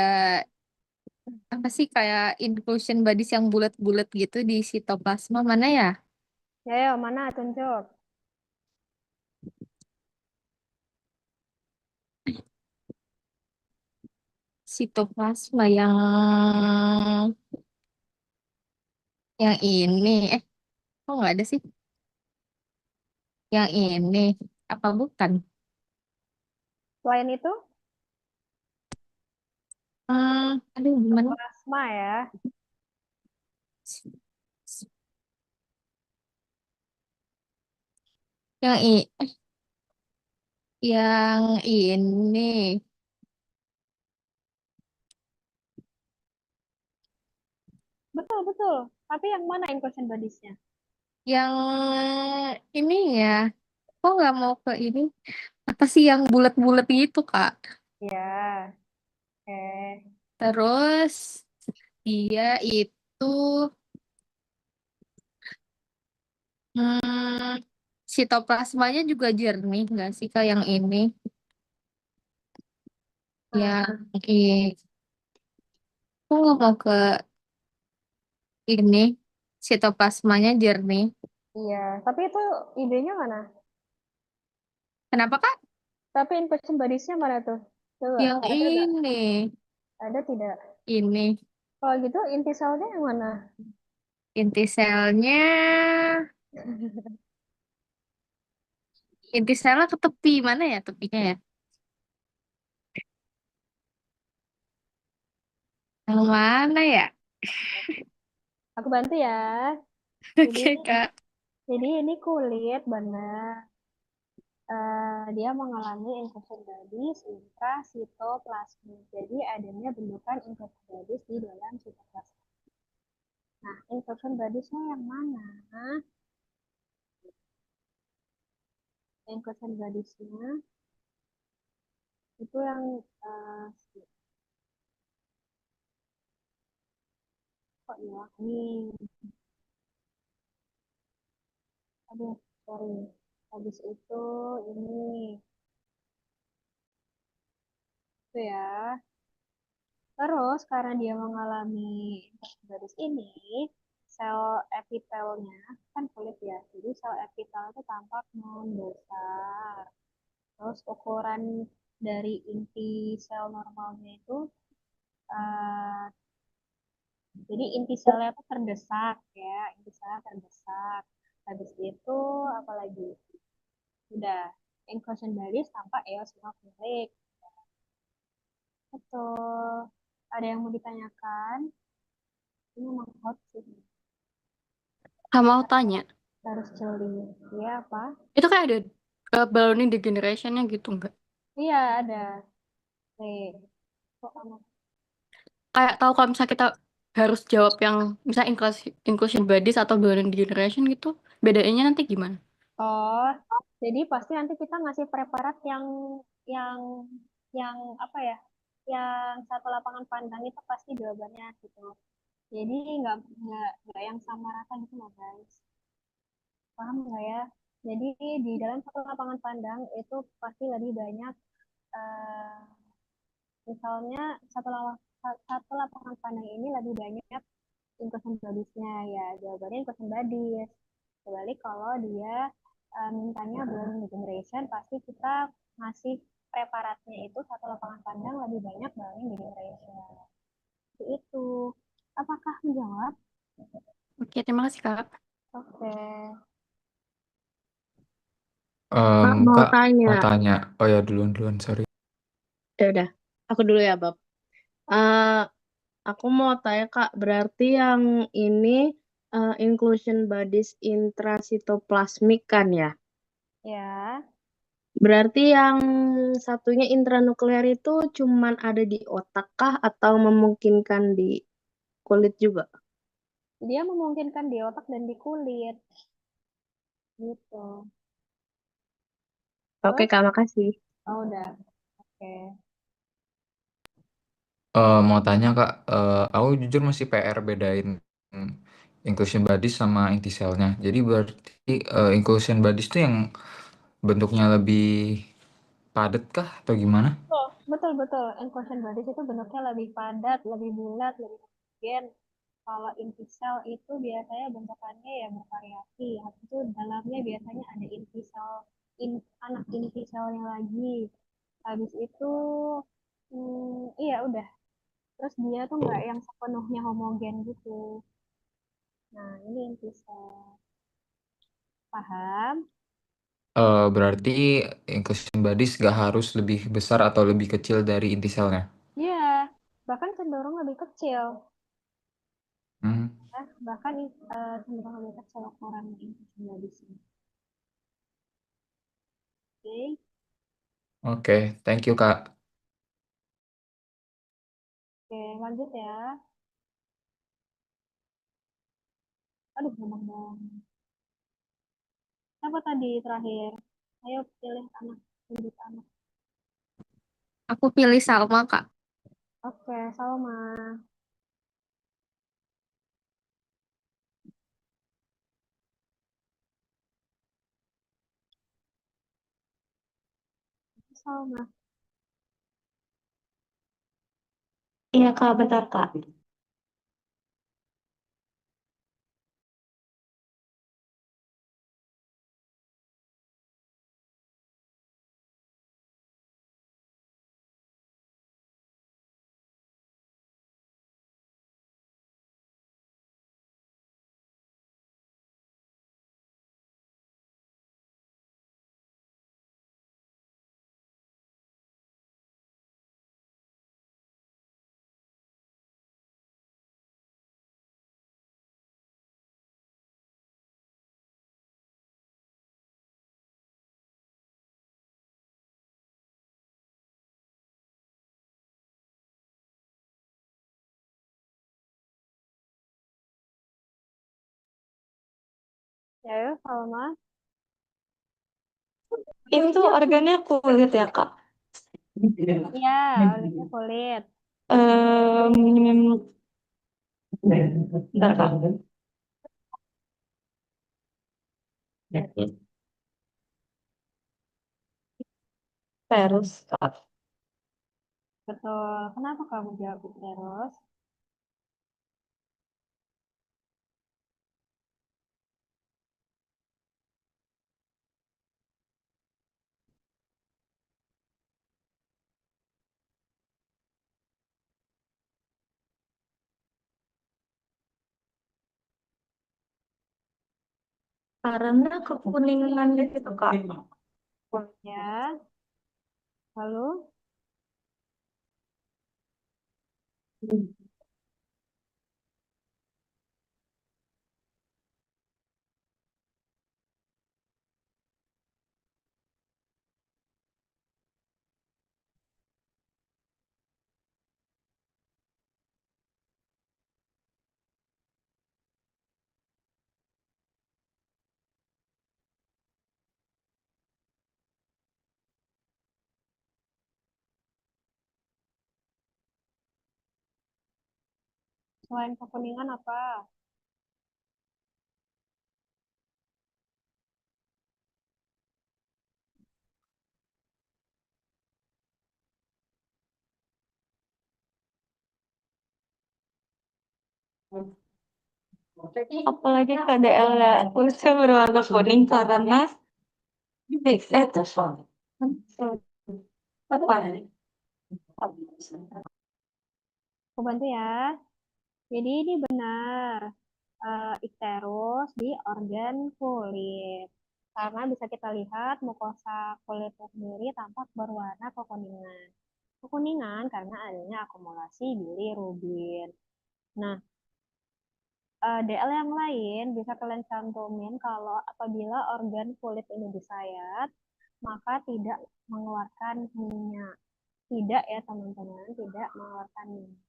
apa sih kayak inclusion bodies yang bulat-bulat gitu di sitoplasma mana ya? Ya, mana tunjuk? Sitoplasma yang ini. Kok nggak ada sih? Yang ini apa bukan? Selain itu, Aduh gimana? plasma ya. Yang yang ini Betul, betul. Tapi yang mana inclusion bodies-nya? Yang ini ya, kok nggak mau ke ini? Apa sih yang bulat-bulat gitu, Kak? Ya, oke. Terus dia itu hmm, sitoplasmanya juga jernih nggak sih Kak yang ini? Ya, oke. Aku nggak mau ke ini. Sitoplasmanya jernih. Iya, tapi itu idenya mana? Kenapa Kak? Tapi inclusion bodies-nya mana tuh? Coba, Yang ada nggak? ini. Ada tidak? Ini. Kalau gitu inti selnya yang mana? Inti selnya. Inti selnya ke tepi. Mana ya tepinya ya? Yang mana ya? Aku bantu ya. Jadi, Oke Kak. jadi ini kulit benar. Dia mengalami inclusion bodies intrasitoplasmik. Jadi adanya bentukan inclusion bodies di dalam sitoplasma. Nah, inclusion bodies-nya yang mana? Inclusion bodies-nya itu yang kok ya? Nih, aduh, sorry. Habis itu ya. Terus karena dia mengalami infeksi garis ini, sel epitelnya kan kulit ya, jadi sel epitel itu tampak membesar. Terus ukuran dari inti sel normalnya itu, eh, jadi inti selnya itu terdesak ya, inti selnya terdesak. Habis itu apalagi? Udah, inclusion baris tampak eosinofilik. Betul. Ada yang mau ditanyakan? Ini memang hot sih. Nggak mau tanya. Harus jeli. Iya apa? Itu kayak ada ballooning degenerationnya gitu nggak? Iya ada. Nih, kok kamu? Kayak tahu kalau misalnya kita harus jawab yang misalnya inclusion bodies atau ballooning degeneration gitu, bedainnya nanti gimana? Oh, jadi pasti nanti kita ngasih preparat yang yang apa ya? Yang satu lapangan pandang itu pasti jawabannya gitu. Jadi nggak yang sama rata gitu loh guys. Paham nggak ya? Jadi di dalam satu lapangan pandang itu pasti lebih banyak eh, misalnya satu lapangan pandang ini lebih banyak inclusion bodies-nya ya jawabannya inclusion bodies. Kecuali kalau dia mintanya belum generation pasti kita ngasih preparatnya itu satu lapangan pandang lebih banyak dibanding generation. Itu apakah menjawab? Oke, terima kasih Kak. Oke. Kak, mau Kak tanya. mau tanya. Oh ya duluan sorry. Ya udah, aku dulu ya, Bob. Eh, aku mau tanya, Kak, berarti yang ini inclusion bodies intrasitoplasmik kan ya? Ya. Berarti yang satunya intranuklear itu cuman ada di otak kah atau memungkinkan di kulit juga? Dia memungkinkan di otak dan di kulit. Gitu. Oke, Terus, Kak, makasih. oh udah. Oke. Mau tanya Kak, aku jujur masih PR bedain inclusion bodies sama inti selnya. Jadi berarti inclusion bodies itu yang bentuknya lebih padat kah atau gimana? Oh, betul betul. Inclusion bodies itu bentuknya lebih padat, lebih bulat, lebih homogen. Kalau inti sel itu biasanya bentukannya ya bervariasi. Habis itu dalamnya biasanya ada inti sel, anak inti selnya lagi. Habis itu, iya udah. Terus dia tuh nggak yang sepenuhnya homogen gitu. Nah, ini inti sel. Paham? Berarti inclusion bodies gak harus lebih besar atau lebih kecil dari inti selnya. Iya, bahkan cenderung lebih kecil. Hmm. Bahkan cenderung lebih kecil ukuran inti sel di sini. Oke. Oke, thank you Kak. Oke, lanjut ya. Aduh, gampang banget. Apa tadi terakhir? Ayo pilih anak, tunjuk anak. Aku pilih Salma, Kak. Oke, Salma. Salma. Iya Kak, bentar Kak. Ya, ayo Salma. Itu organnya kulit ya Kak? Iya, organnya kulit. Bentar Kak. Terus Kak. Betul. Kenapa kamu jawab terus? Karena kekuningan gitu Kak. Ya, lalu selain kekuningan apa? Apalagi KDL ya, kulitnya berwarna kuning karena itu apa? Aku bantu ya. Jadi ini benar. Ikterus di organ kulit. Karena bisa kita lihat mukosa kulitnya sendiri tampak berwarna kekuningan. Kekuningan karena adanya akumulasi bilirubin. Nah, DL yang lain bisa kalian cantumin kalau apabila organ kulit ini disayat, maka tidak mengeluarkan minyak. Tidak ya teman-teman, tidak mengeluarkan minyak.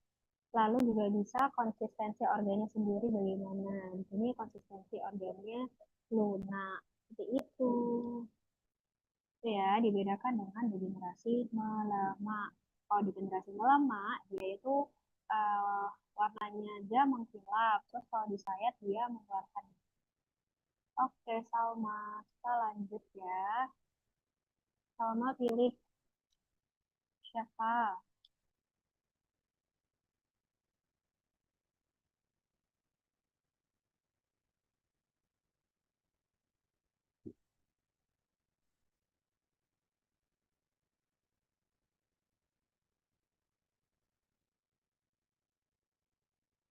Lalu juga bisa konsistensi organnya sendiri bagaimana. Di sini konsistensi organnya lunak. Seperti itu. Itu ya, dibedakan dengan degenerasi melemak. Kalau degenerasi melemak, dia itu eh, warnanya aja mengkilap. Terus kalau disayat, dia mengeluarkan. Oke, Salma. Kita lanjut ya. Salma pilih siapa?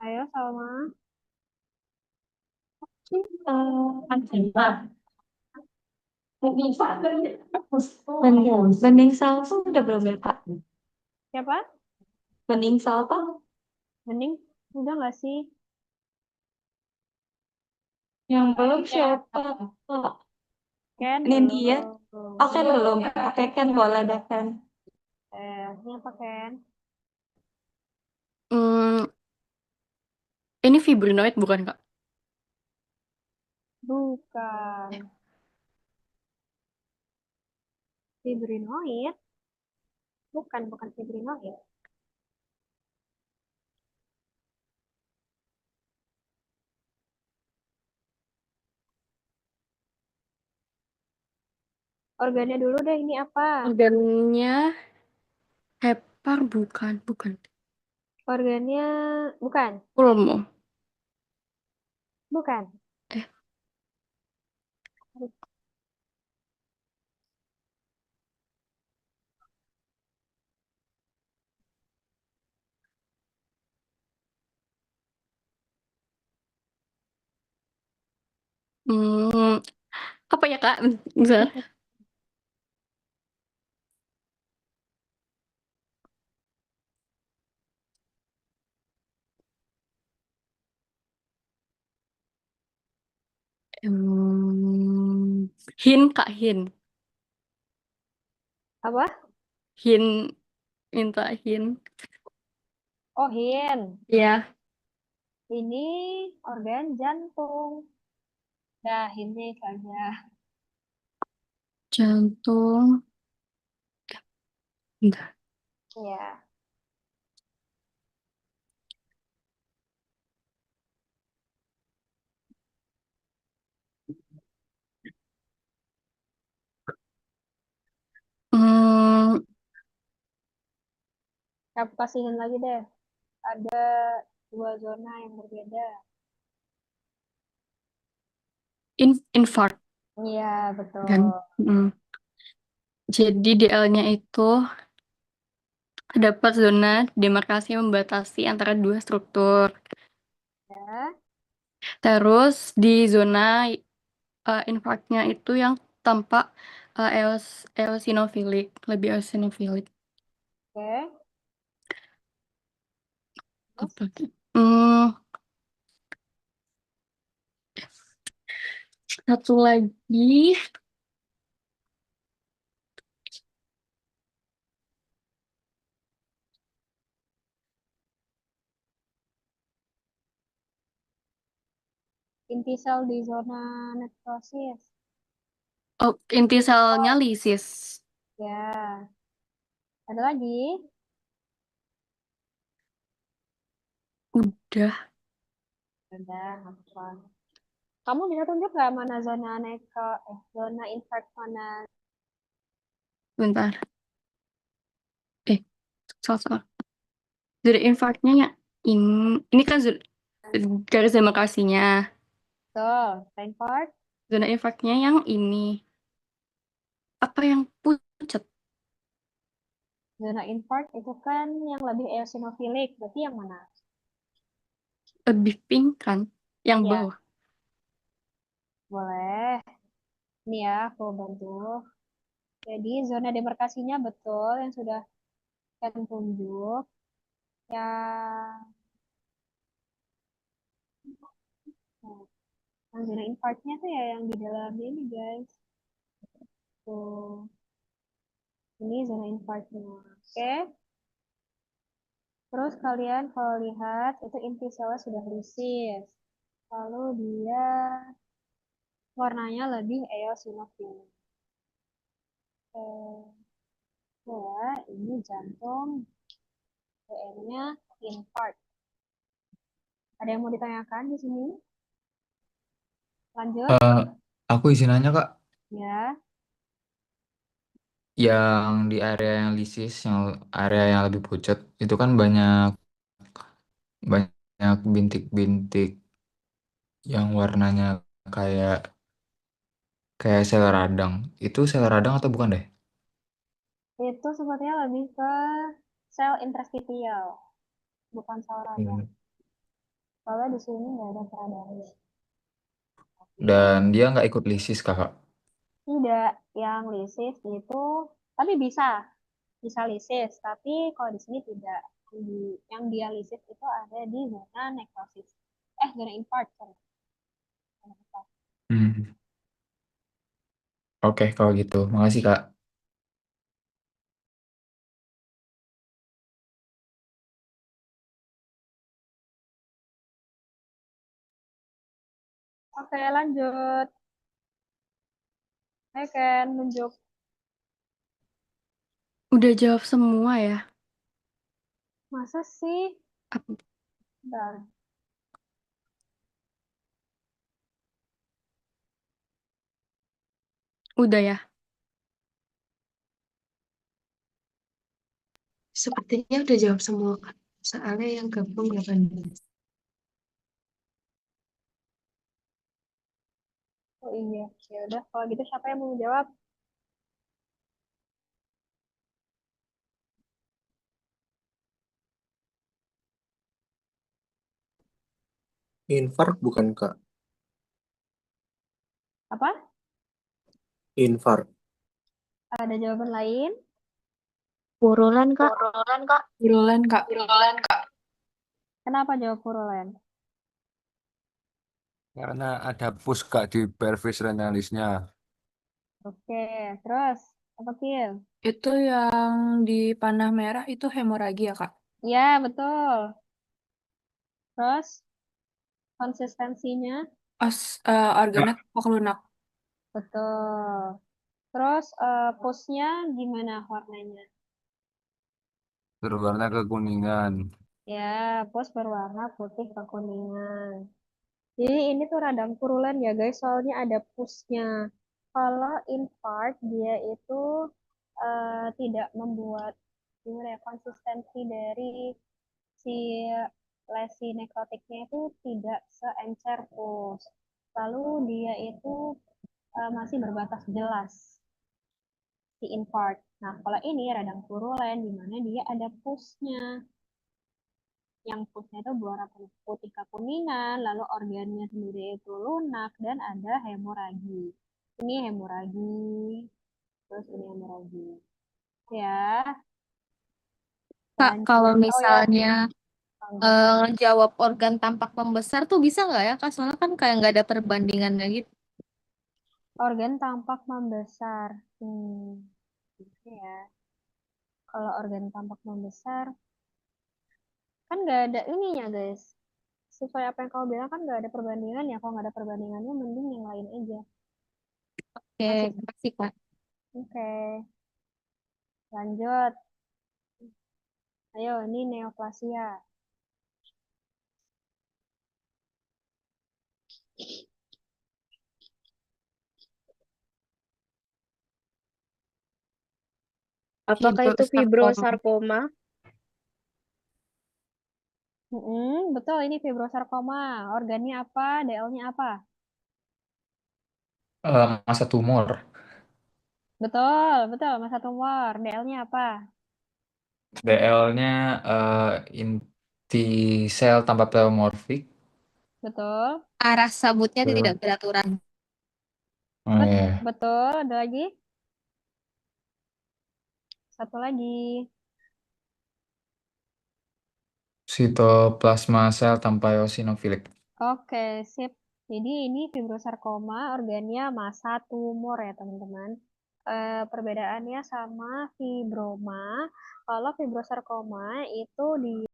Ayo, Salma. Bening salsa udah belum ya Kak? Siapa? Bening salsa Mending udah nggak sih? yang belum siapa? Kak? Ken Ini dia. belum. Oke belum. Oke kan boleh deh kan. Ini apa Ken? Hmm, ini fibrinoid bukan, Kak? Bukan. Fibrinoid. Bukan fibrinoid. Organnya dulu deh, ini apa? Organnya hepar bukan. Organnya bukan. Pulmo. Bukan. Eh, hmm, apa ya Kak? Bentar. Hin Kak Hin. Apa? Hin minta Hin. Oh, hin. Ya, Ini organ jantung. Dah, ini saja. jantung. Bentar. Ya. Hmm, Aku kasihin lagi deh. Ada 2 zona yang berbeda. infarct Iya, betul. kan? Hmm. Jadi DL-nya itu terdapat zona demarkasi yang membatasi antara dua struktur. Ya. Terus di zona infarktnya itu yang tampak eosinofilik, lebih eosinofilik. Oke. Terus Apa lagi? Hmm, satu lagi. inti sel di zona nekrosis. Oh, inti selnya lisis. Ya. Ada lagi? Udah, Udah, apa? Kamu bisa tunjuk nggak mana zona infark mana? bentar. Eh, salah. Zona infarktnya ya ini kan garis demarkasinya. Tuh, infark. Zona infarktnya yang ini. Apa yang pucat? Zona infark itu kan yang lebih eosinofilik. Berarti yang mana? Lebih pink kan? Yang Ya, bawah. boleh. Ini ya, aku bantu. Jadi zona demarkasinya betul yang sudah kan tunjuk. Yang, yang zona infarknya tuh ya yang di dalam ini guys. Tuh, ini zona infarknya. Oke. Terus kalian kalau lihat itu inti selnya sudah lisis. Lalu dia warnanya lebih eosinofil. Ya, ini jantung, PM-nya infarct. Ada yang mau ditanyakan di sini? Lanjut. Eh, aku izin nanya Kak, Ya, yang di area yang lisis, yang area yang lebih pucat, itu kan banyak banyak bintik-bintik yang warnanya kayak kayak sel radang. Itu sel radang atau bukan deh? itu sepertinya lebih ke sel interstitial, bukan sel radang. Hmm. Soalnya di sini nggak ada peradangan. Dan dia nggak ikut lisis Kakak. Tidak, yang lisis itu, tapi bisa lisis, tapi kalau di sini tidak. Yang dia lisis itu ada di zona nekrosis. Zona infarct, sorry. Zona infarct. Hmm. Oke, kalau gitu. Makasih Kak. Oke, lanjut. Ayo Ken, nunjuk. Udah jawab semua ya? Masa sih? Ap- Bentar. Udah ya? Sepertinya udah jawab semua, Kak. Soalnya yang gabung 18. Oh iya, ya udah. Kalau gitu siapa yang mau jawab? Infark bukan Kak? Apa? Infark. Ada jawaban lain? Purulan, Kak. Burulan, Kak. Kenapa jawab purulen? Karena ada pus Kak di pelvis renalisnya. Oke, terus apa Kil? Itu yang di panah merah itu hemoragi ya, Kak? Ya, betul. Terus konsistensinya? Organnya tampak lunak. Betul. Terus pusnya gimana warnanya? Berwarna kekuningan. Ya, pus berwarna putih kekuningan. Jadi ini tuh radang purulen ya guys, soalnya ada pusnya. Kalau infarct dia itu tidak membuat gimana ya, konsistensi dari si lesi nekrotiknya itu tidak seencer pus. Lalu dia itu masih berbatas jelas si infarct. Nah, kalau ini radang purulen di mana dia ada pusnya. Yang pusnya itu berwarna putih kekuningan, lalu organnya sendiri itu lunak dan ada hemoragi. Ini hemoragi, terus ini hemoragi. Ya, Kak, lanjut. kalau Oh ya, misalnya lanjut. ngejawab organ tampak membesar tuh bisa nggak ya, Kak? Soalnya kan kayak nggak ada perbandingannya gitu. Organ tampak membesar. Gitu ya. Kalau organ tampak membesar, kan nggak ada ininya guys. Sesuai apa yang kamu bilang kan nggak ada perbandingan ya. Kalau nggak ada perbandingannya, mending yang lain aja. Oke, Masih. makasih, Kak. Oke, lanjut. Ayo, ini neoplasia. Apakah itu fibrosarkoma? Betul, ini fibrosarkoma. Organnya apa? DL-nya apa? Masa tumor. Betul, betul. Masa tumor. DL-nya apa? DL-nya inti sel tanpa pleomorfik. Betul. Arah sabutnya Betul. tidak beraturan. Oh iya. Betul. Ada lagi? Satu lagi. Sitoplasma sel tanpa eosinofilik. Oke, sip. Jadi ini fibrosarkoma, organnya massa tumor ya teman-teman. Perbedaannya sama fibroma. Kalau fibrosarkoma itu di